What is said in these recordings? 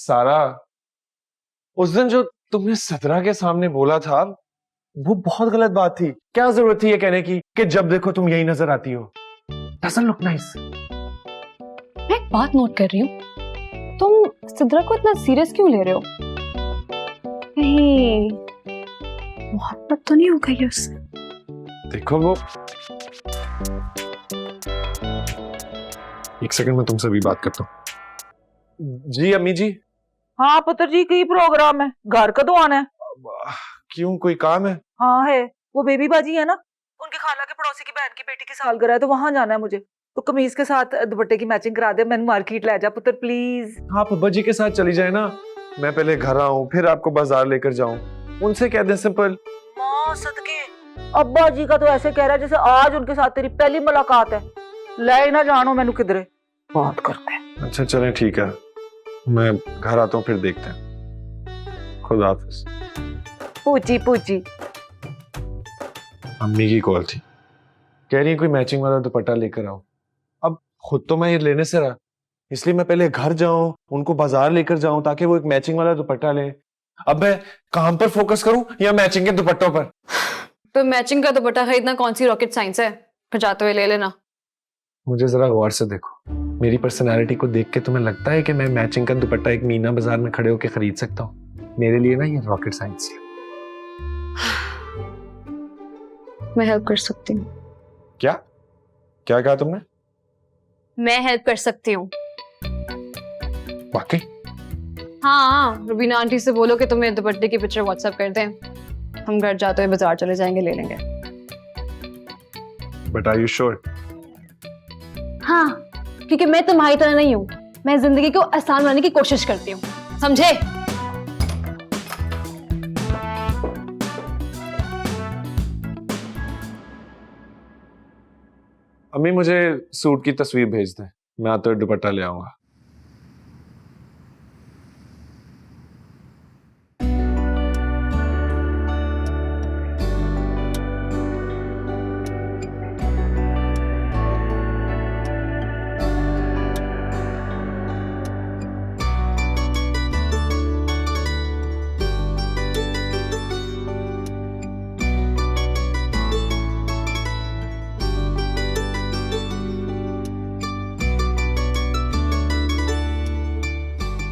सारा, उस दिन जो तुमने सदरा के सामने बोला था वो बहुत गलत बात थी। क्या जरूरत थी ये कहने की कि जब देखो तुम यही नजर आती हो? Doesn't look nice. मैं एक बात नोट कर रही हूँ, तुम सिद्रा को इतना सीरियस क्यों ले रहे हो? कहीं मोहब्बत तो नहीं हो गई उससे? देखो वो, एक सेकंड में तुमसे भी बात करता हूँ। जी अम्मी जी। हाँ पुत्र जी, की प्रोग्राम है? घर कदों आना है? क्यों, कोई काम है? हाँ है, वो बेबी बाजी है ना, उनके खाला के पड़ोसी की बहन की बेटी की सालगिरह है, तो वहां जाना है मुझे। तो कमीज के साथ दुपट्टे की मैचिंग करा दे, मैंने मार्केट ले जा पुत्र प्लीज। हाँ पब्बा जी के साथ चली जाए ना, मैं पहले घर आऊं फिर आपको बाजार लेकर जाऊं, उनसे कह दें सिंपल। माँ सदके, अब्बा जी का तो ऐसे कह रहा है जैसे आज उनके साथ तेरी पहली मुलाकात है। ले ना जानो मैनू किधरे, बात करते हैं। अच्छा चलें ठीक है, मैं घर आता हूँ फिर देखते हैं। खुदा हाफिज। पूछी पूछी अम्मी की कॉल थी, कह रही है कोई मैचिंग वाला दुपट्टा लेकर आओ। अब खुद तो मैं ये लेने से रहा, इसलिए मैं पहले घर जाऊं, उनको बाजार लेकर जाऊं ताकि वो एक मैचिंग वाला दुपट्टा लें। अब मैं काम पर फोकस करूं या मैचिंग के दुपट्टों पर? तो मैचिंग का दुपट्टा खरीदना कौन सी रॉकेट साइंस है? फिर जाते हुए ले लेना। मुझे जरा गौर से देखो, मेरी पर्सनालिटी को देख के तुम्हें लगता है कि मैं मैचिंग का दुपट्टा एक मीना बाजार में खड़े होकर खरीद सकता हूँ? मेरे लिए ना ये रॉकेट साइंस है। मैं हेल्प कर सकती हूँ। क्या क्या कहा तुमने? मैं हेल्प कर सकती हूँ। वाकई? हाँ, रुबीना आंटी से बोलो कि तुम्हें दुपट्टे की पिक्चर व्हाट्सएप कर दें, हम घर जाते हुए बाजार चले जाएंगे, ले लेंगे। But are you sure? हाँ, क्योंकि मैं तुम्हारी तरह नहीं हूँ, मैं जिंदगी को आसान बनाने की कोशिश करती हूँ, समझे? अम्मी मुझे सूट की तस्वीर भेज दें, मैं आते हुए दुपट्टा ले आऊंगा।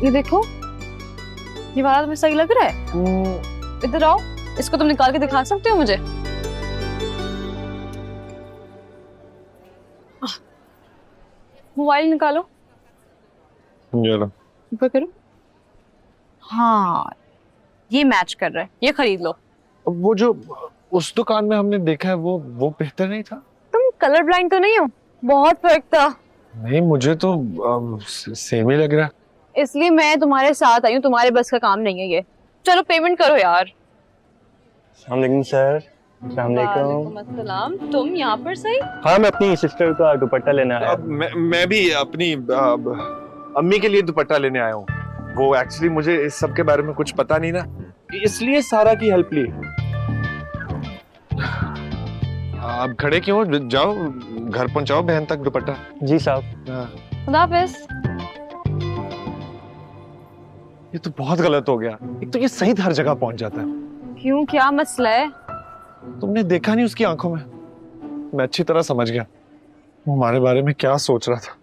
ये देखो, ये वाला तुम्हें सही लग रहा है? इधर आओ, इसको तुम निकाल के दिखा सकते हो मुझे? मोबाइल निकालो, ऊपर करो। हाँ, ये मैच कर रहा है, ये खरीद लो। वो जो उस दुकान में हमने देखा है वो बेहतर नहीं था? तुम कलर ब्लाइंड तो नहीं हो? बहुत फर्क था। नहीं, मुझे तो सेम ही लग रहा है। इसलिए मैं तुम्हारे साथ आई हूँ, तुम्हारे बस का काम नहीं है ये। चलो पेमेंट करो यार। अस्सलाम वालेकुम सर। अस्सलाम वालेकुम। अस्सलाम, तुम यहाँ पर सही? हाँ, मैं अपनी सिस्टर का दुपट्टा लेना आया। मैं भी अपनी अम्मी के लिए दुपट्टा लेने आया हूँ। वो एक्चुअली मुझे इस सब के बारे में कुछ पता नहीं ना, इसलिए सारा की हेल्प ली। आप खड़े क्यों हो? जाओ घर पहुंचाओ बहन तक दुपट्टा। जी साहब। खुदा हाफिज। ये तो बहुत गलत हो गया, एक तो ये सही हर जगह पहुंच जाता है। क्यों, क्या मसला है? तुमने देखा नहीं उसकी आंखों में? मैं अच्छी तरह समझ गया वो हमारे बारे में क्या सोच रहा था।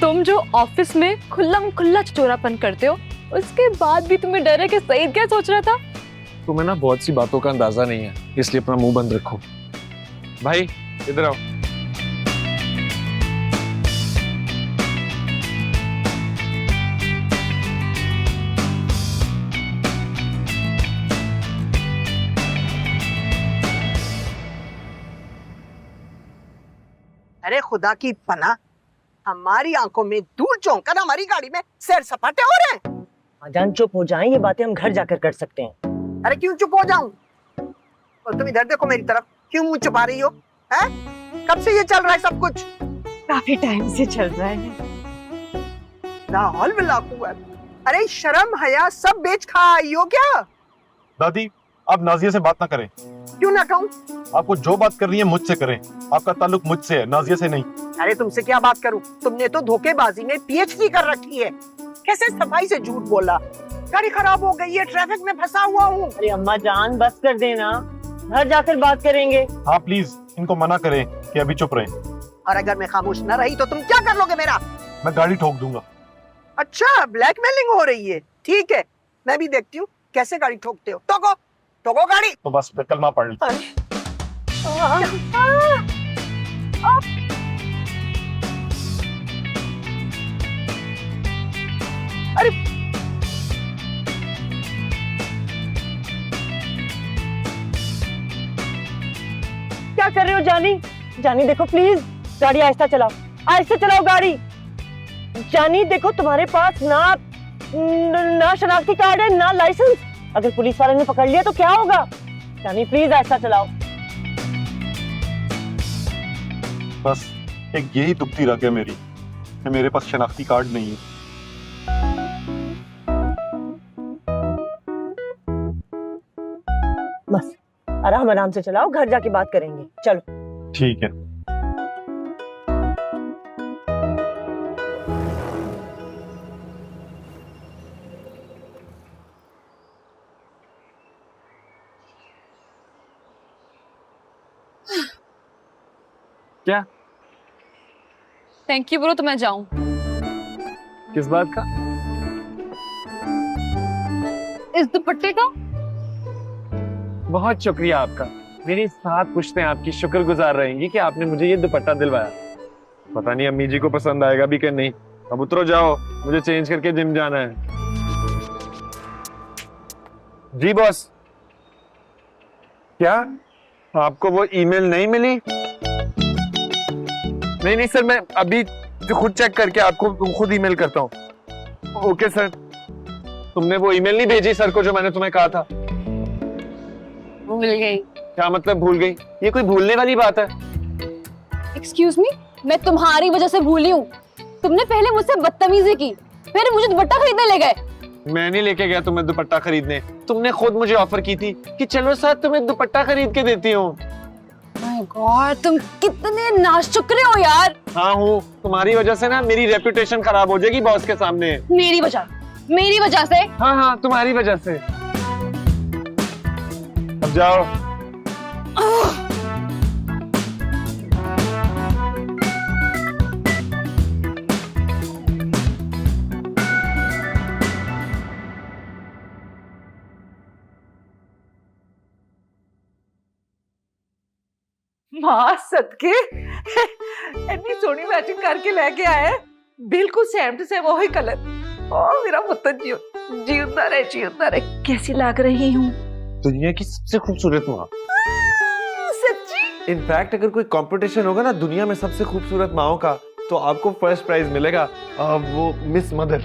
तुम जो ऑफिस में खुल्लम खुल्ला चचोरापन करते हो, उसके बाद भी तुम्हें डर है कि सईद क्या सोच रहा था? तुम्हें ना बहुत सी बातों का अंदाजा नहीं है, इसलिए अपना मुंह बंद रखो। भाई इधर आओ। अरे खुदा की पनाह, हमारी आंखों में धूल झोंककर हमारी गाड़ी में सैर सपाटे हो रहे हैं। जान चुप हो जाएं, ये बातें हम घर जाकर कर सकते हैं। अरे क्यों चुप हो जाऊं? और तुम इधर देखो मेरी तरफ, क्यों मुंह छुपा रही हो? हैं? कब से ये चल रहा है सब कुछ? काफी टाइम से चल रहा है। ला हौल वला कुव्वत। अरे शर्म हया सब बेच खा आई हो क्या? दादी, आप नाजिया से बात ना करें। क्यों ना कहूं? आपको जो बात करनी है मुझसे करें, आपका ताल्लुक मुझसे है, नाजिया से नहीं। अरे तुमसे क्या बात करूं? तुमने तो धोखेबाजी में पीएचडी कर रखी है। कैसे सफाई से झूठ बोला? गाड़ी खराब हो गई है, ट्रैफिक में फंसा हुआ हूँ। अरे अम्मा जान बस कर देना, घर जाकर बात करेंगे। हाँ प्लीज इनको मना करें कि अभी चुप रहे। और अगर मैं खामोश न रही तो तुम क्या कर लोगे मेरा? मैं गाड़ी ठोक दूंगा। अच्छा, ब्लैकमेलिंग हो रही है। ठीक है, मैं भी देखती हूँ कैसे गाड़ी ठोकते हो। ठोको ठोको गाड़ी। तो बस फिर कलमा पढ़ ली। क्या कर रहे हो जानी? जानी देखो प्लीज, गाड़ी आहिस्ता चलाओ, आहिस्ता चलाओ गाड़ी। जानी देखो, तुम्हारे पास ना शनाख्ती कार्ड है ना लाइसेंस। अगर पुलिस वाले ने पकड़ लिया तो क्या होगा? जानी प्लीज आहिस्ता चलाओ। बस एक यही दुखती रह गया मेरी कि मेरे पास शनाख्ती कार्ड नहीं है। बस आराम आराम से चलाओ, घर जाके बात करेंगे। चलो ठीक है। क्या? थैंक यू बोलो तो मैं जाऊं। किस बात का? इस दुपट्टे का? बहुत शुक्रिया आपका। मेरी 7 पुश्तें आपकी शुक्रगुजार रहेंगी कि आपने मुझे ये दुपट्टा दिलवाया। पता नहीं अम्मी जी को पसंद आएगा भी कि नहीं। अब उतरो जाओ, मुझे चेंज करके जिम जाना है। जी बॉस। क्या आपको वो ईमेल नहीं मिली? नहीं सर, मैं अभी खुद चेक करके आपको खुद ईमेल करता हूँ। Okay sir. तुमने वो ईमेल नहीं भेजी सर को जो मैंने तुम्हें कहा था? भूल गई। क्या मतलब भूल गई? ये कोई भूलने वाली बात है? एक्सक्यूज मी, मैं तुम्हारी वजह से भूली हूँ। तुमने पहले मुझसे बदतमीजी की, फिर मुझे दुपट्टा खरीदने ले गए। मैं नहीं लेके गया तुम्हें दुपट्टा खरीदने। तुमने खुद मुझे ऑफर की थी कि चलो साथ तुम्हें दुपट्टा खरीद के देती हूँ। माय गॉड, तुम कितने नाशुक्रे हो यार। हाँ हूँ। तुम्हारी वजह से ना मेरी रेपुटेशन खराब हो जाएगी बॉस के सामने। मेरी वजह से? हाँ तुम्हारी वजह से। अब जाओ। मां सदके इतनी सोहनी मैचिंग करके लेके आए, बिल्कुल सेम टू सेम वही कलर। ओ मेरा पुत्र जीवता रहे। कैसी लग रही हूँ? दुनिया की सबसे खूबसूरत माँ। सच्ची? इनफैक्ट अगर कोई कंपटीशन होगा ना दुनिया में सबसे खूबसूरत माओं का, तो आपको फर्स्ट प्राइज मिलेगा। वो मिस मदर।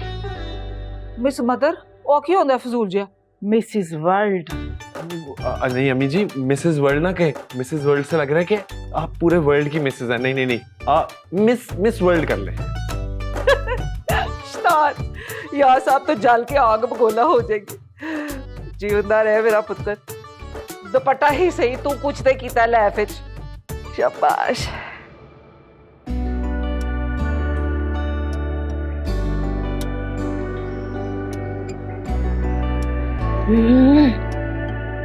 Miss mother? ओ की होंदा फजूल जिया? Mrs world. नहीं अम्मी जी, मिसेस वर्ल्ड ना कहे। मिसेस वर्ल्ड से लग रहा है कि आप पूरे वर्ल्ड की मिसेस हैं। नहीं मिस वर्ल्ड कर ले। यार साहब तो जल के आग बगोला हो जाएगी। जीवंदा रहे मेरा पुत्र। दुपट्टा ही सही तू कुछ ते कीता लाइफ विच। शाबाश।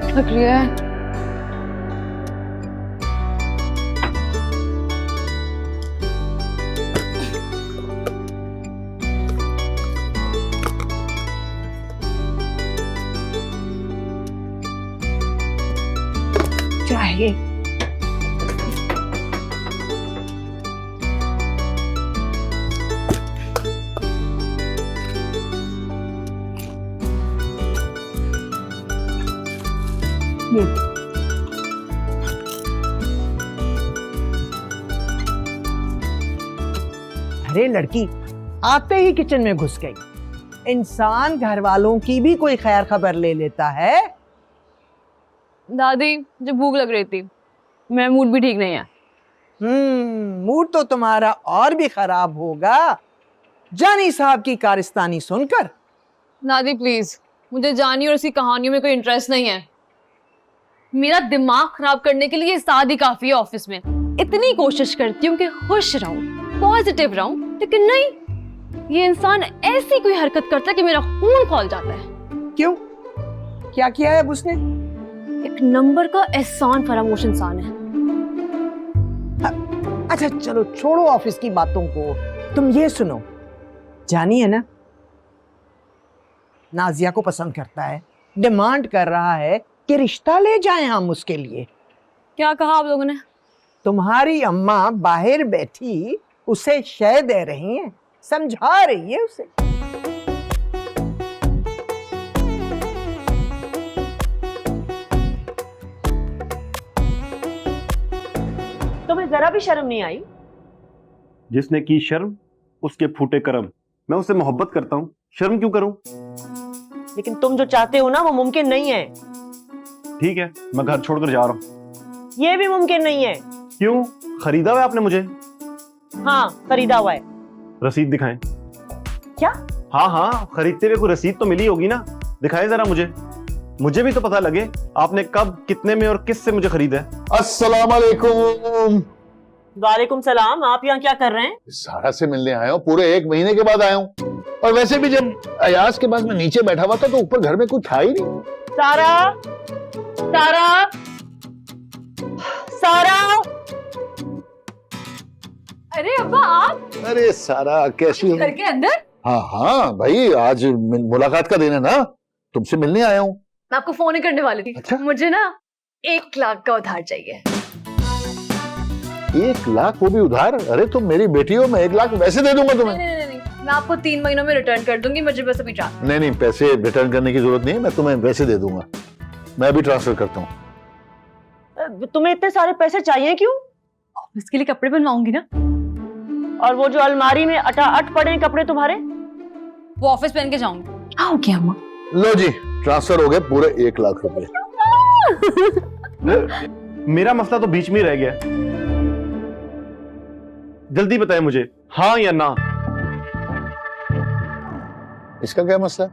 लग रही है। चाहिए अरे लड़की आते ही किचन में घुस गई। इंसान घर वालों की भी कोई खैर खबर ले लेता है। दादी, मुझे भूख लग रही थी, मेरा मूड भी ठीक नहीं है। मूड तो तुम्हारा और भी खराब होगा जानी साहब की कारस्तानी सुनकर। दादी प्लीज, मुझे जानी और इसकी कहानियों में कोई इंटरेस्ट नहीं है। मेरा दिमाग खराब करने के लिए ये शादी काफी है ऑफिस में। इतनी कोशिश करती हूँ कि खुश रहूं, पॉजिटिव रहूं, लेकिन नहीं, ये इंसान ऐसी कोई हरकत करता है कि मेरा खून खौल जाता है। क्यों? क्या किया है अब उसने? एक नंबर का एहसान फरामोश इंसान है। अच्छा चलो छोड़ो ऑफिस की बातों को, तुम ये सुनो, जानी है ना, नाजिया को पसंद करता है, डिमांड कर रहा है कि रिश्ता ले जाएं हम उसके लिए। क्या कहा आप लोगों ने? तुम्हारी अम्मा बाहर बैठी उसे शय दे रही हैं, समझा रही है उसे। तुम्हें जरा भी शर्म नहीं आई? जिसने की शर्म उसके फूटे कर्म। मैं उससे मोहब्बत करता हूँ, शर्म क्यों करूं? लेकिन तुम जो चाहते हो ना वो मुमकिन नहीं है। ठीक है, मैं घर छोड़कर जा रहा हूँ। ये भी मुमकिन नहीं है। क्यों? खरीदा हुआ है आपने मुझे? हाँ खरीदा हुआ है। रसीद दिखाएं। क्या? हाँ हाँ, खरीदते हुए कोई रसीद तो मिली होगी ना, दिखाएं जरा मुझे भी तो पता लगे आपने कब, कितने में और किस से मुझे खरीदा है। अस्सलाम वालेकुम। वालेकुम सलाम। आप यहाँ क्या कर रहे हैं? सारा से मिलने आया हूँ, पूरे 1 महीने के बाद आया हूँ। और वैसे भी जब अयाज के बाद मैं नीचे बैठा हुआ था तो ऊपर घर में कुछ था ही नहीं। सारा, सारा, सारा। अरे अब्बा आप अरे सारा कैसी हो? घर के अंदर? हाँ हाँ भाई, आज मुलाकात का दिन है ना, तुमसे मिलने आया हूँ। मैं आपको फोन ही करने वाली थी। अच्छा? मुझे ना 1 लाख का उधार चाहिए। 1 लाख, वो भी उधार? अरे तुम मेरी बेटी हो, मैं 1 लाख वैसे दे दूंगा तुम्हें। नहीं, मैं आपको 3 महीनों में रिटर्न कर दूंगी, मुझे बस अभी चाहिए। नहीं, पैसे रिटर्न करने की जरूरत नहीं, मैं तुम्हें वैसे दे दूंगा। मैं अभी ट्रांसफर करता हूँ। तुम्हें इतने सारे पैसे चाहिए क्यों? ऑफिस के लिए कपड़े बनवाऊंगी ना। और वो जो अलमारी में अटाअट पड़े हैं कपड़े तुम्हारे, वो ऑफिस पहन के जाऊंगी। हाँ हो गया अम्मा। लो जी, ट्रांसफर हो गए पूरे 1 लाख रुपए। मेरा मसला तो बीच में ही रह गया। जल्दी बताएं मुझे, हाँ या ना। इसका क्या मसला?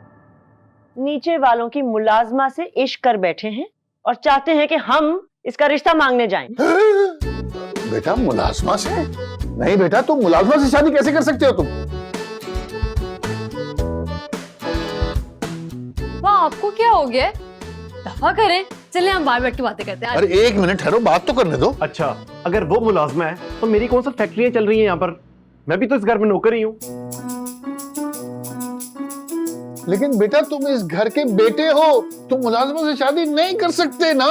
नीचे वालों की मुलाजमा से इश्क कर बैठे हैं और चाहते हैं कि हम इसका रिश्ता मांगने जाएं। बेटा मुलाजमा से? नहीं बेटा, तुम मुलाजमा से शादी कैसे कर सकते हो तुम? आपको क्या हो गया? दफा करें, चले हम बाहर बैठ के बातें करते हैं। अरे 1 मिनट ठहरो, बात तो करने दो। अच्छा, अगर वो मुलाजमा है तो मेरी कौन सा फैक्ट्रियां चल रही हैं यहाँ पर? मैं भी तो इस घर में नौकर ही हूँ। लेकिन बेटा तुम इस घर के बेटे हो, तुम मुलाजमा से शादी नहीं कर सकते ना।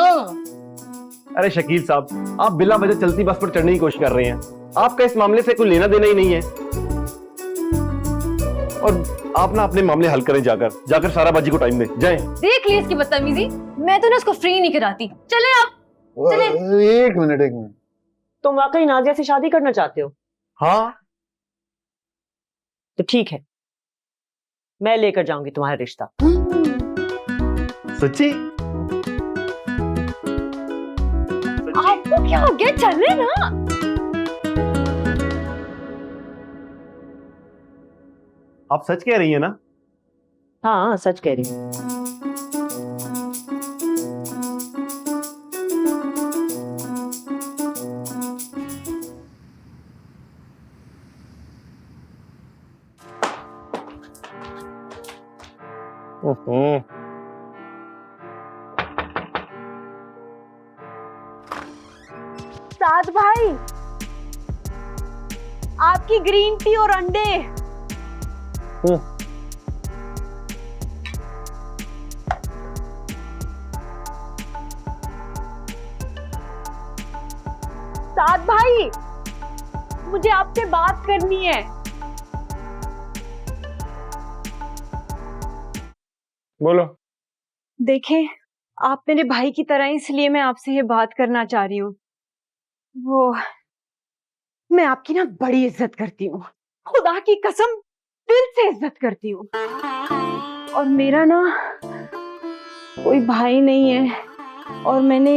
अरे शकील साहब, आप बिला वजह चलती बस पर चढ़ने की कोशिश कर रहे हैं। आपका इस मामले से कोई लेना देना ही नहीं है। और आप ना अपने मामले हल करें, जाकर सारा बाजी को टाइम दें। जाएं। देख ली इसकी बदतमीजी, मैं तो ना उसको फ्री नहीं कराती। चले आप। चले। 1 मिनट। तुम वाकई नाजिया से शादी करना चाहते हो? हाँ तो ठीक है, मैं लेकर जाऊंगी तुम्हारा रिश्ता। सच्ची? आपको क्या हो गया? चले ना। आप सच कह रही हैं ना? हाँ सच कह रही हूँ। साद भाई, आपकी ग्रीन टी और अंडे। साद भाई, मुझे आपसे बात करनी है। बोलो। देखें, आप मेरे भाई की तरह, इसलिए मैं आपसे ये बात करना चाह रही हूँ। वो, मैं आपकी ना बड़ी इज्जत करती हूँ, खुदा की कसम दिल से इज्जत करती हूँ। और मेरा ना कोई भाई नहीं है, और मैंने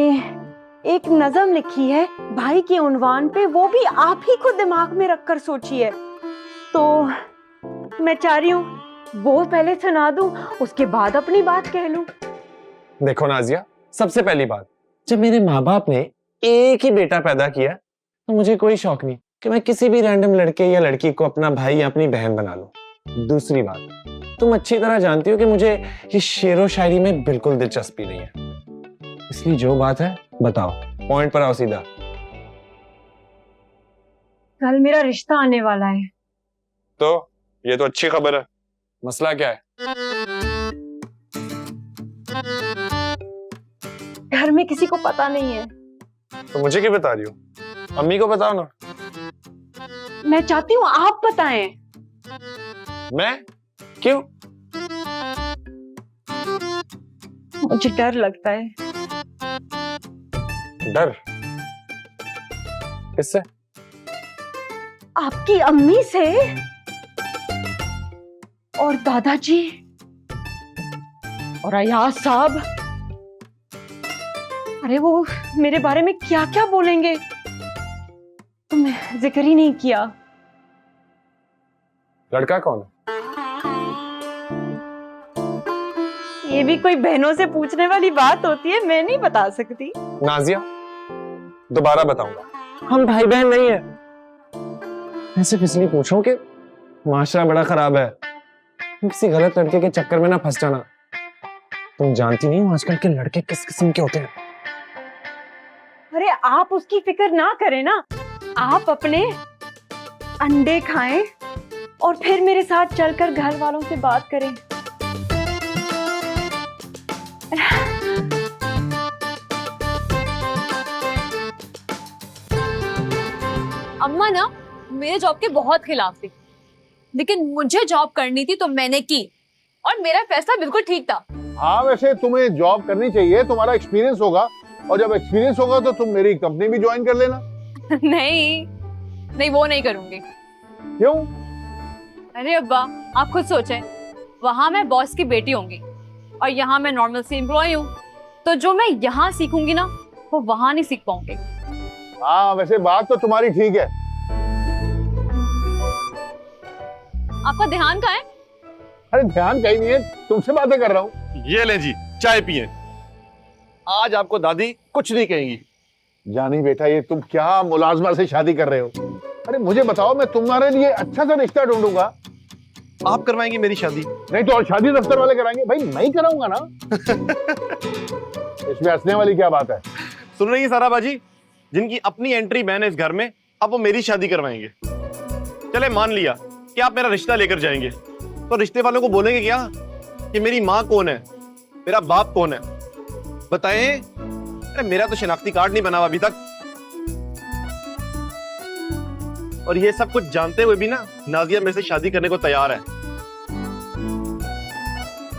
एक नज़म लिखी है भाई के उन्वान पे, वो भी आप ही को दिमाग में रखकर सोची है। तो मैं चाह रही हूँ वो पहले सुना दूं, उसके बाद अपनी बात कह लूं। देखो नाजिया, सबसे पहली बात, जब मेरे माँ बाप ने एक ही बेटा पैदा किया तो मुझे कोई शौक नहीं कि मैं किसी भी रैंडम लड़के या लड़की को अपना भाई या अपनी बहन बना लूं। दूसरी बात, तुम अच्छी तरह जानती हो कि मुझे ये शेरो शायरी में बिल्कुल दिलचस्पी नहीं है। इसलिए जो बात है बताओ, पॉइंट पर आओ सीधा। कल मेरा रिश्ता आने वाला है। तो ये तो अच्छी खबर है, मसला क्या है? घर में किसी को पता नहीं है। तो मुझे क्यों बता रही हो? अम्मी को बताओ ना। मैं चाहती हूँ आप बताएं। मैं? क्यों? मुझे डर लगता है। डर? किससे? आपकी अम्मी से और दादाजी और अयाज साहब। अरे वो मेरे बारे में क्या क्या बोलेंगे, तुमने जिक्र ही नहीं किया। लड़का कौन है? ये भी कोई बहनों से पूछने वाली बात होती है, मैं नहीं बता सकती। नाजिया, दोबारा बताऊंगा, हम भाई बहन नहीं है। मैं सिर्फ इसलिए पूछूं कि माशरा बड़ा खराब है, किसी गलत लड़के के चक्कर में ना फंस जाना। तुम जानती नहीं हो आजकल के लड़के किस किस्म के होते हैं। अरे आप उसकी फिक्र ना करें ना, आप अपने अंडे खाएं और फिर मेरे साथ चलकर घर वालों से बात करें। अम्मा ना मेरे जॉब के बहुत खिलाफ थी, लेकिन मुझे जॉब करनी थी तो मैंने की और मेरा फैसला बिल्कुल ठीक था। हाँ, वैसे तुम्हें जॉब करनी चाहिए, तुम्हारा एक्सपीरियंस होगा, और जब एक्सपीरियंस होगा तो तुम मेरी कंपनी भी ज्वाइन कर लेना। नहीं नहीं, वो नहीं करूंगी। क्यों? अरे अब्बा, आप खुद सोचें, वहां मैं बॉस की बेटी होंगी और यहाँ मैं नॉर्मल सी एम्प्लॉय हूँ, तो जो मैं यहाँ सीखूंगी ना वो वहां नहीं सीख पाऊंगी। हाँ, वैसे बात तो तुम्हारी ठीक है। आपका ध्यान कहाँ है? अरे ध्यान कहीं नहीं है, तुमसे बातें कर रहा हूँ। ये ले जी, चाय पिए। आज आपको दादी कुछ नहीं कहेंगी। जानी बेटा, ये तुम क्या मुलाजमा से शादी कर रहे हो? अरे मुझे बताओ, मैं तुम्हारे लिए अच्छा सा रिश्ता ढूंढूंगा। आप करवाएंगे मेरी शादी? नहीं तो और शादी दफ्तर वाले कराएंगे? भाई मैं ही कराऊंगा ना। इसमें हंसने वाली क्या बात है? सुन रही है सारा बाजी, जिनकी अपनी एंट्री बैन है इस घर में, अब वो मेरी शादी करवाएंगे। चले मान लिया कि आप मेरा रिश्ता लेकर जाएंगे, तो रिश्ते वालों को बोलेंगे क्या कि मेरी माँ कौन है, मेरा बाप कौन है? बताएं। अरे मेरा तो शिनाख्ती कार्ड नहीं बना हुआ अभी तक। और ये सब कुछ जानते हुए भी ना नाजिया मेरे से शादी करने को तैयार है।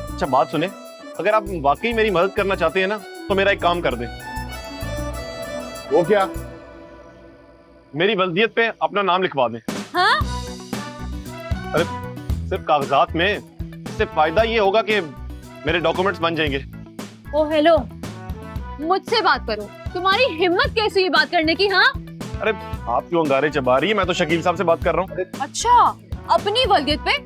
अच्छा बात सुने, अगर आप वाकई मेरी मदद करना चाहते हैं ना तो मेरा एक काम कर दें। वो क्या? मेरी वल्दियत पे अपना नाम लिखवा दें। हाँ? अरे सिर्फ कागजात में, इससे फायदा ये होगा कि मेरे डॉक्यूमेंट्स बन जाएंगे। ओ हेलो, मुझसे बात करो। तुम्हारी हिम्मत कैसी हुई बात करने की? हाँ, अरे आप क्यों अंगारे चबा रही है? मैं तो शकील साहब से बात कर रहा हूँ। अच्छा, अपनी वल्दियत पे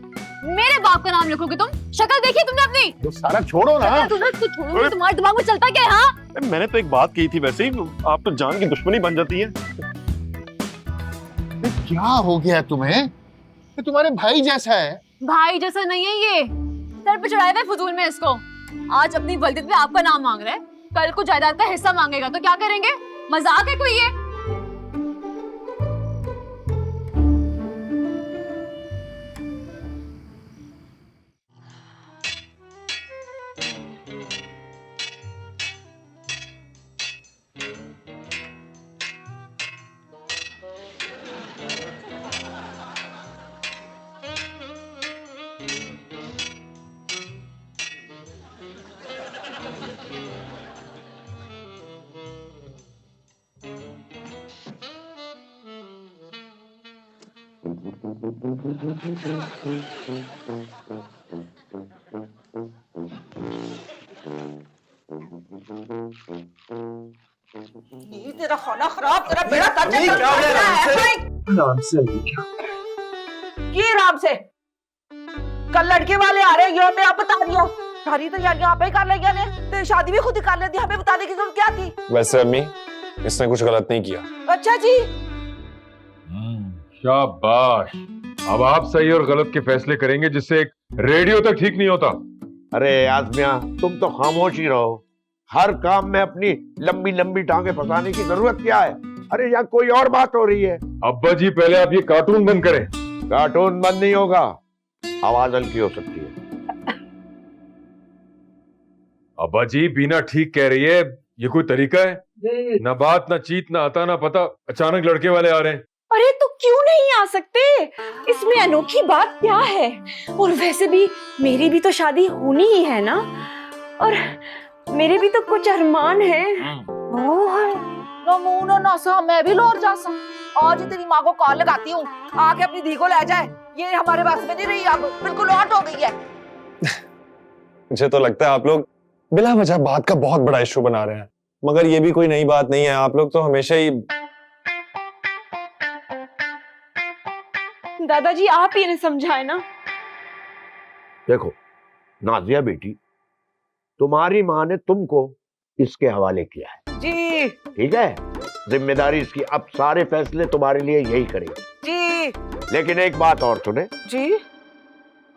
मेरे बाप का नाम लिखोगे तुम? शक्ल देखी तुमने अपनी? तो सारा छोड़ो ना। तुम्हें कुछ छोड़ो, तुम्हारे दिमाग में चलता क्या है? हाँ? मैंने तो एक बात की थी, वैसे ही आप तो जान की दुश्मनी बन जाती है। क्या हो गया तुम्हें? ये तुम्हारे भाई जैसा है। भाई जैसा नहीं है ये, सर पे चढ़ाए हुए फजूल में इसको। आज अपनी वल्दियत पे आपका नाम मांग रहा है, कल को जायदाद का हिस्सा मांगेगा तो क्या करेंगे? मजाक है कोई ये? ये तेरा खाना खराब, तेरा बेड़ा गर्क है। आराम से की आराम से? कल लड़के वाले आ रहे हैं, ये हमें आप बता दिया। सारी तैयारी यहाँ पे कर लेंगे ने, तेरी शादी भी खुद ही कर लेती, हमें बताने की जरूरत क्या थी? वैसे अम्मी, इसने कुछ गलत नहीं किया। अच्छा जी। शाबाश। अब आप सही और गलत के फैसले करेंगे जिससे एक रेडियो तक ठीक नहीं होता। अरे आजमिया, तुम तो खामोश ही रहो। हर काम में अपनी लंबी लंबी टांगे फंसाने की जरूरत क्या है? अरे यहाँ कोई और बात हो रही है। अब्बा जी पहले आप ये कार्टून बंद करें। कार्टून बंद नहीं होगा, आवाज हल्की हो सकती है। अब्बा जी बीना ठीक कह रही है, ये कोई तरीका है? ना बात ना चीत ना आता ना पता, अचानक लड़के वाले आ रहे हैं। अरे तो क्यों नहीं आ सकते? इसमें अनोखी बात क्या है? और वैसे भी मेरी भी तो शादी होनी ही है ना, और मेरे भी तो कुछ अरमान है। नमूना नासा मैं भी लौट जा सा। आज ही तेरी माँ को कॉल लगाती हूँ, आके अपनी धी को ले जाए। ये हमारे पास में नहीं रही, अब बिल्कुल लौट हो गई है। मुझे तो लगता है आप लोग बिला वजह बात का बहुत बड़ा इशू बना रहे हैं, मगर ये भी कोई नई बात नहीं है। आप लोग तो हमेशा ही। दादाजी आप ही ने समझाए ना। देखो नाजिया बेटी, तुम्हारी माँ ने तुमको इसके हवाले किया है जी। ठीक है, जिम्मेदारी इसकी, अब सारे फैसले तुम्हारे लिए यही करेगी जी। लेकिन एक बात और सुने जी,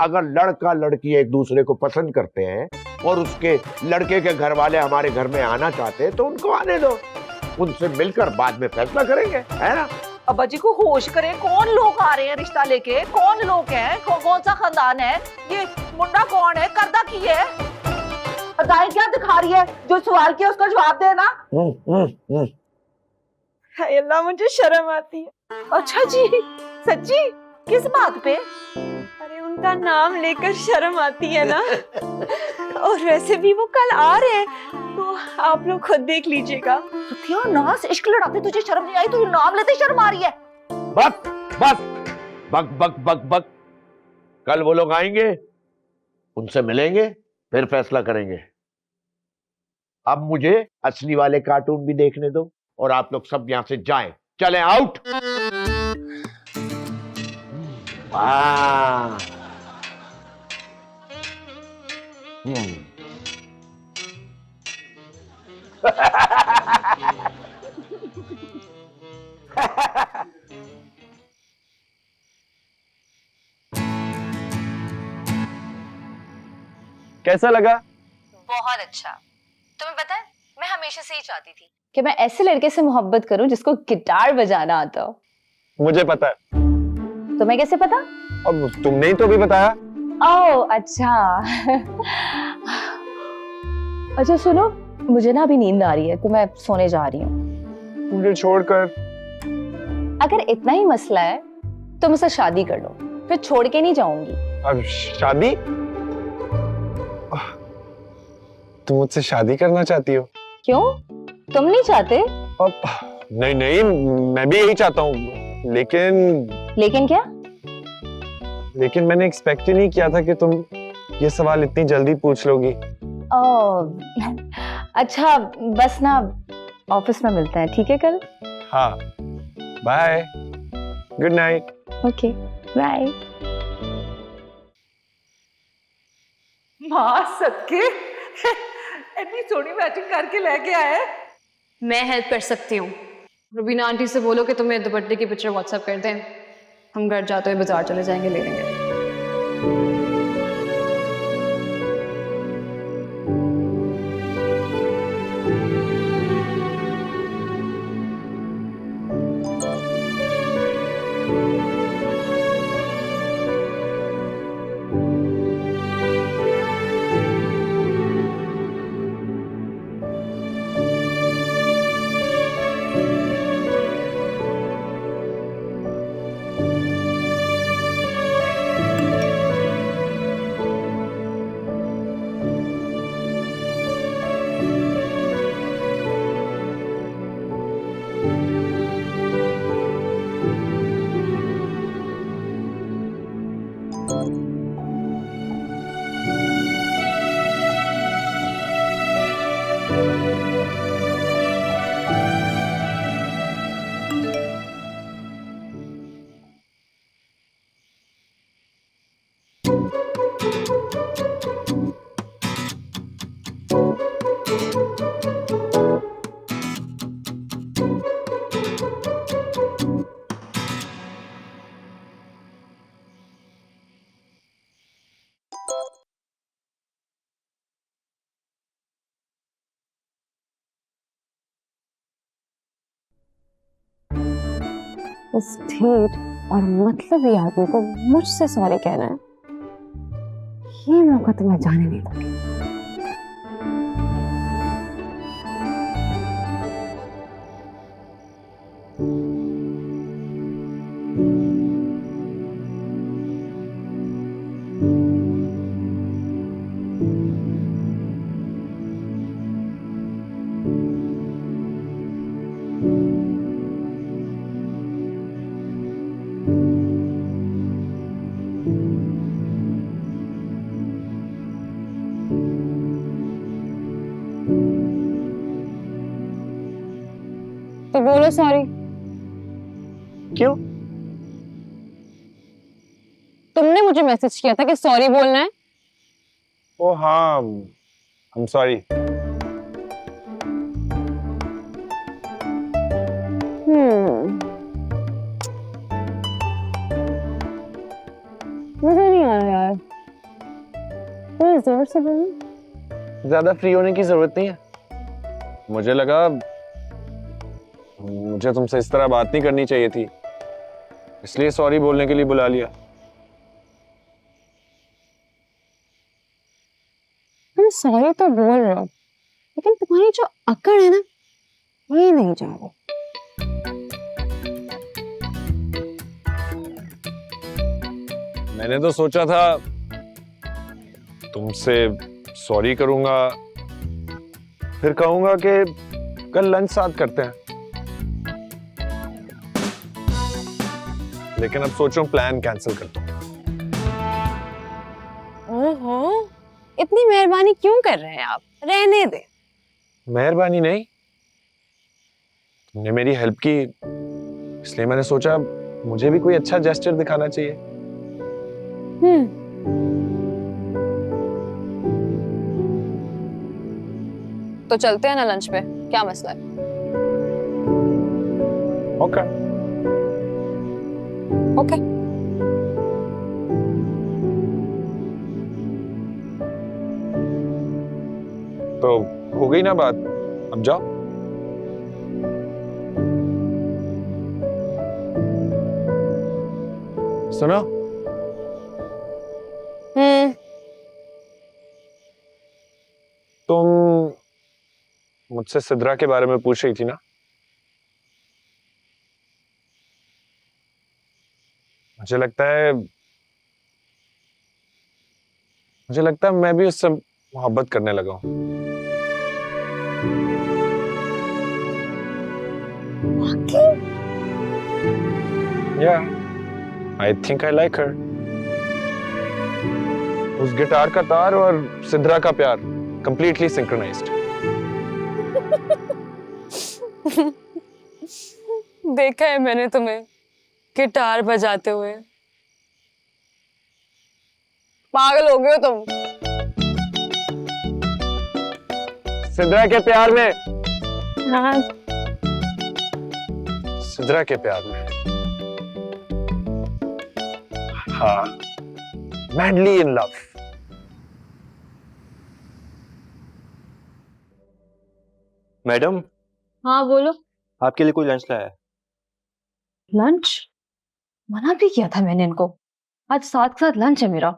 अगर लड़का लड़की एक दूसरे को पसंद करते हैं और उसके लड़के के घर वाले हमारे घर में आना चाहते हैं तो उनको आने दो, उनसे मिलकर बाद में फैसला करेंगे, है ना? अब्बा जी को होश करें, कौन लोग आ रहे हैं रिश्ता लेके, कौन लोग हैं, कौन सा खानदान है, ये मुंडा कौन है, करदा की है, अदाएं क्या दिखा रही है? जो सवाल किया उसका जवाब देना। हाय अल्लाह, मुझे शर्म आती है। अच्छा जी, सच्ची? किस बात पे? अरे उनका नाम लेकर शर्म आती है ना। और वैसे भी वो कल आ रहे हैं, तो आप लोग खुद देख लीजिएगा। नास इश्क लड़ाते तुझे शर्म नहीं आई? तुझे नाम लेते शर्म आ रही है? बस बस, बक बक बक बक। कल वो लोग आएंगे, उनसे मिलेंगे, फिर फैसला करेंगे। अब मुझे असली वाले कार्टून भी देखने दो और आप लोग सब यहां से जाएं। चलें आउट। वाह। कैसा लगा? बहुत अच्छा। तुम्हें पता है, मैं हमेशा से ही चाहती थी कि मैं ऐसे लड़के से मोहब्बत करूं जिसको गिटार बजाना आता हो। मुझे पता है। तुम्हें कैसे पता? अब तुमने ही तो भी बताया। ओह अच्छा। अच्छा सुनो, मुझे ना अभी नींद आ रही है तो मैं सोने जा रही हूँ। मुझे छोड़कर? अगर इतना ही मसला है तो मुझसे शादी कर लो, फिर छोड़ के नहीं जाऊंगी। अब शादी? तुम मुझसे शादी करना चाहती हो? क्यों, तुम नहीं चाहते? अब नहीं नहीं, मैं भी यही चाहता हूँ, लेकिन क्या? लेकिन मैंने एक्सपेक्ट ही नहीं किया था कि तुम ये सवाल इतनी जल्दी पूछ लोगी। अच्छा बस ना, ऑफिस में मिलते हैं, ठीक है कल? हाँ, bye, good night. Okay bye. मां सदके इतनी सोनी मैचिंग करके लेके आए। मैं हेल्प कर सकती हूँ। रुबीना आंटी से बोलो कि तुम्हें दुपट्टे की पिक्चर व्हाट्सएप कर दें, हम घर जाते हुए बाजार चले जाएंगे, ले लेंगे। इस ढेर और मतलबी आदमी को मुझसे सॉरी कहना है, ये मौका तो मैं जाने नहीं दूंगी। तो बोलो सॉरी। क्यों? तुमने मुझे मैसेज किया था कि सॉरी बोलना है। ओ हाँ, आई एम सॉरी। मुझे नहीं आ रहा यार, कोई जोर से बोलो। ज्यादा फ्री होने की जरूरत नहीं है। मुझे लगा मुझे तुमसे इस तरह बात नहीं करनी चाहिए थी, इसलिए सॉरी बोलने के लिए बुला लिया। तुम सॉरी तो बोल रहे हो, लेकिन तुम्हारी जो अकड़ है ना, ये नहीं जा रही। मैंने तो सोचा था तुमसे सॉरी करूंगा, फिर कहूंगा कि कल लंच साथ करते हैं, लेकिन अब सोचो प्लान कैंसिल करता हूं। ओहो, इतनी मेहरबानी क्यों कर रहे हैं आप? रहने दे। मेहरबानी नहीं, तुमने मेरी हेल्प की, इसलिए मैंने सोचा मुझे भी कोई अच्छा जेस्चर दिखाना चाहिए। तो चलते हैं ना लंच पे, क्या मसला है? ओके। ओके। तो हो गई ना बात, अब जाओ। सुनो, तुम मुझसे सिद्रा के बारे में पूछ रही थी ना? मुझे लगता है मैं भी उससे मोहब्बत करने लगा हूं। Yeah, I think I like her. उस गिटार का तार और सिद्रा का प्यार completely synchronized. देखा है मैंने तुम्हें गिटार बजाते हुए। पागल हो गए हो तुम। सिद्रा के प्यार में। हाँ। सिद्रा के प्यार में। हाँ, madly in love. मैडम, हाँ बोलो। आपके लिए कोई लंच लाया है। लंच? मना भी किया था मैंने इनको, आज साथ साथ लंच है मेरा।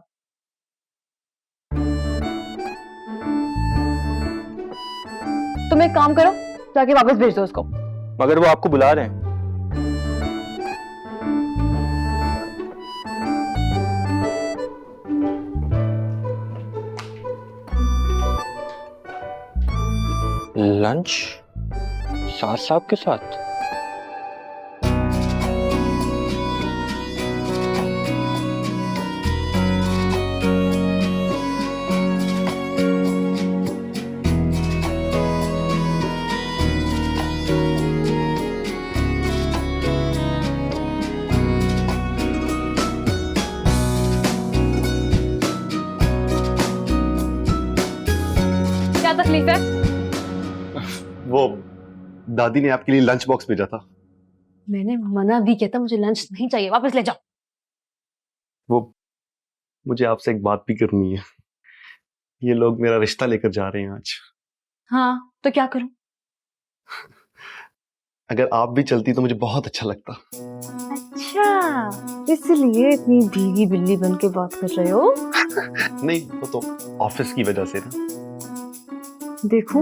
तुम एक काम करो, जाके वापस भेज दो उसको। मगर वो आपको बुला रहे हैं। लंच साथ साहब के साथ? क्या तकलीफ है? वो दादी ने आपके लिए लंच बॉक्स भेजा था। मैंने मना भी किया था, मुझे लंच नहीं चाहिए, वापस ले जाओ। वो मुझे आपसे एक बात भी करनी है। ये लोग मेरा रिश्ता लेकर जा रहे हैं आज। हाँ, तो क्या करूं? अगर आप भी चलती तो मुझे बहुत अच्छा लगता। अच्छा, इसलिए इतनी भीगी बिल्ली बन के बात कर रहे हो? नहीं, वो तो ऑफिस की वजह से ना। देखो,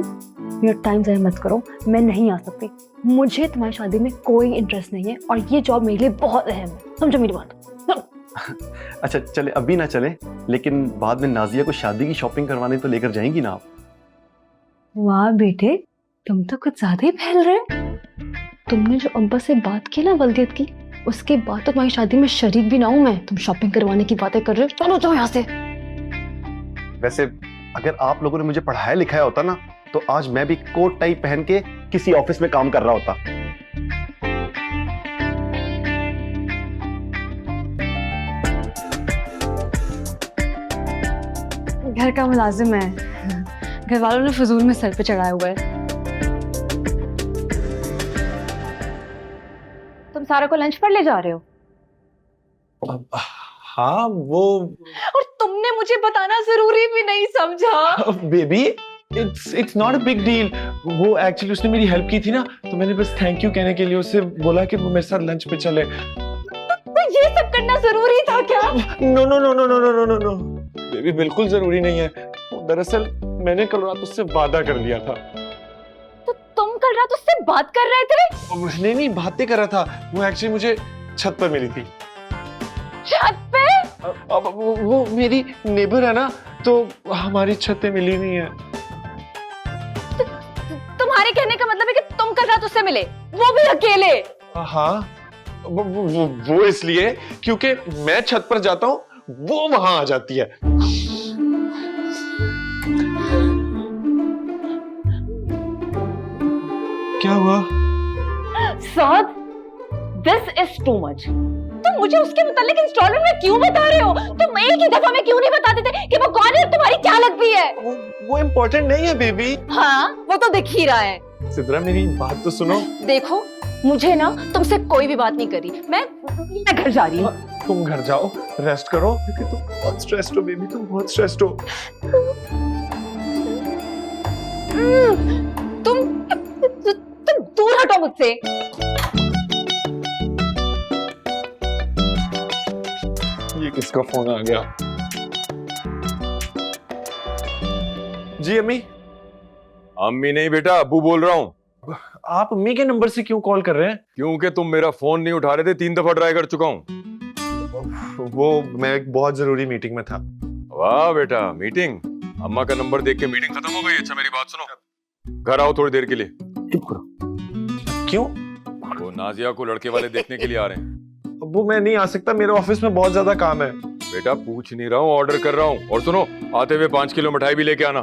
मेरा टाइम ज़ाया मत करो, मैं नहीं आ सकती। मुझे तुम्हारी शादी में कोई इंटरेस्ट नहीं है और ये जॉब मेरे लिए बहुत अहम है, समझो मेरी बात। अच्छा चले, अभी ना चले, लेकिन बाद में नाजिया को शादी की शॉपिंग करवाने तो लेकर जाएंगी ना आप? वाह बेटे, तुम तो कुछ ज्यादा ही फैल रहे। तुमने जो अब्बा से बात की ना वल्दियत की, उसके बाद तो तुम्हारी शादी में शरीक भी ना हूं मैं। तुम शॉपिंग करवाने की बातें कर रहे हो, चलो जाओ यहाँ से। वैसे अगर आप लोगों ने मुझे पढ़ाया लिखाया होता ना, तो आज मैं भी कोट टाई पहन के किसी ऑफिस में काम कर रहा होता। घर का मुलाजिम है, घर वालों ने फजूल में सर पे चढ़ाया हुआ है। तुम सारा को लंच पर ले जा रहे हो? हाँ वो, और तुमने मुझे बताना जरूरी भी नहीं समझा। Baby it's not a big deal. वो एक्चुअली उसने मेरी हेल्प की थी ना, तो मैंने बस थैंक यू कहने के लिए उससे बोला कि वो मेरे साथ लंच पे चले। तो ये सब करना जरूरी था क्या? No no no no no no no no no baby, बिल्कुल जरूरी नहीं है। दरअसल मैंने कल रात उससे वादा कर लिया था। तो तुम कल रात उससे बात कर रहे थे? नहीं, बातें कर रहा था। वो एक्चुअली मुझे छत पर मिली थी। छत पे? अब वो मेरी नेबर है ना, तो हमारी छतें मिली नहीं है। तुम्हारे कहने का मतलब है कि तुम कल रात उससे मिले, वो भी अकेले? हाँ, वो इसलिए क्योंकि मैं छत पर जाता हूँ, वो वहां आ जाती है। क्या हुआ? साद, दिस इज टू मच। तुम मुझे उसके मुतालिक इंस्टॉलमेंट में क्यों बता रहे हो? तुम एक ही दफा में क्यों नहीं बताते थे कि वो कौन है और तुम्हारी क्या लगती है? वो इम्पोर्टेंट नहीं है बेबी। हाँ, वो तो दिख ही रहा है। सिद्रा मेरी बात तो सुनो। देखो, मुझे ना तुमसे कोई भी बात नहीं करी। मैं घर जा रही हूँ। तुम घर जाओ, रेस्ट करो, क्योंकि तुम बहुत स्ट्रेस्ड हो बेबी, तुम बहुत स्ट्रेस्ड हो। तुम दूर हटो मुझसे। ये किसका फोन आ गया? जी अम्मी। अम्मी नहीं बेटा, अब्बू बोल रहा हूँ। आप अम्मी के नंबर से क्यों कॉल कर रहे हैं? क्योंकि तुम मेरा फोन नहीं उठा रहे थे, 3 दफा ट्राई कर चुका हूँ। वो मैं एक बहुत जरूरी मीटिंग में था। वाह बेटा, मीटिंग? अम्मा का नंबर देख के मीटिंग खत्म हो गई? अच्छा मेरी बात सुनो, घर आओ थोड़ी देर के लिए। चुप करो। क्यों? वो नाजिया को लड़के वाले देखने के लिए आ रहे हैं। वो मैं नहीं आ सकता, मेरे ऑफिस में बहुत ज्यादा काम है। बेटा पूछ नहीं रहा हूँ, ऑर्डर कर रहा हूँ। और सुनो, आते हुए 5 किलो मिठाई भी लेके आना।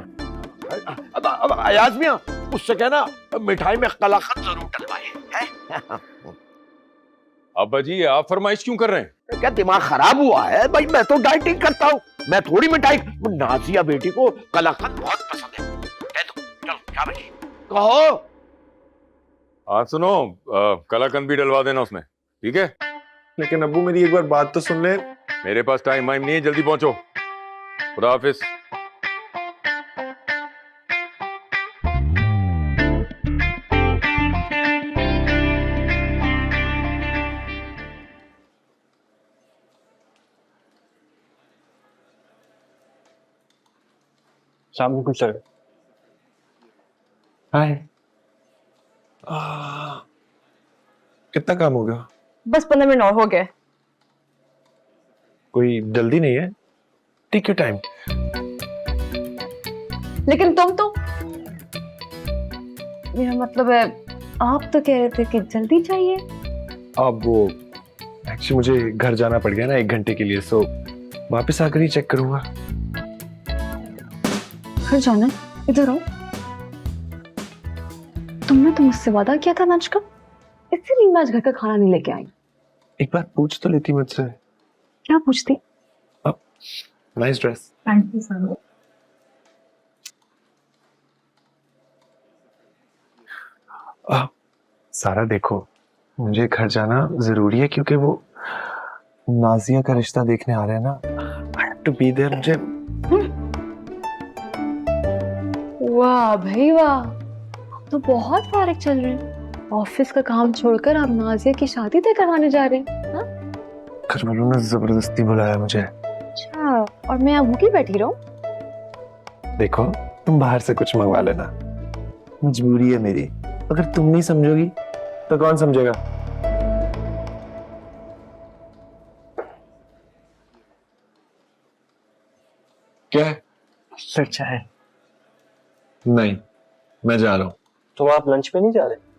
अब अयाज मियां, उससे कहना मिठाई में कलाकंद जरूर डलवाए हैं। अब्बा जी आप फरमाइश क्यों कर रहे हैं? क्या दिमाग खराब हुआ है भाई? मैं तो डाइटिंग करता हूँ, मैं थोड़ी मिठाई। नाजिया बेटी को कलाकंद बहुत पसंद है। कह दो, चलो क्या बेटी कहो। हाँ सुनो, कलाकंद भी डलवा देना उसमें, ठीक है? लेकिन अब्बू मेरी एक बार बात तो सुन ले। मेरे पास टाइम वाइम नहीं है, जल्दी पहुंचो। खुदा हाफिज। शाम को सर। हाय। कितना काम हो गया? बस 15 मिनट और हो गए। कोई जल्दी नहीं है? Take your time. लेकिन तुम तो, मेरा मतलब है, आप तो कह रहे थे कि जल्दी चाहिए। अब वो एक्चुअली मुझे घर जाना पड़ गया ना 1 घंटे के लिए, सो वापस आकर ही चेक करूंगा। घर जाना? इधर आओ। तुमने तो मुझसे वादा किया था लंच का, इसीलिए मैं आज घर का खाना नहीं लेके आई। एक बार पूछ तो लेती मुझसे। क्या पूछती? Nice dress. Thank you sir. सारा देखो, मुझे घर जाना जरूरी है क्योंकि वो नाजिया का रिश्ता देखने आ रहे हैं ना। I have to be there. मुझे वाह भाई वाह, तो बहुत फारिग चल रहे हैं। ऑफिस का काम छोड़कर आप नाजिया की शादी तय करवाने जा रहे हैं? हाँ? घर वालों ने जबरदस्ती बुलाया मुझे। अच्छा, और मैं यहाँ भूखी बैठी रहूं? देखो, तुम बाहर से कुछ मंगवा लेना, मजबूरी है मेरी। अगर तुम नहीं समझोगी तो कौन समझेगा? क्या है? सच्चा है। नहीं, मैं जा रहा हूँ। तो आप लंच पे नहीं जा रहे?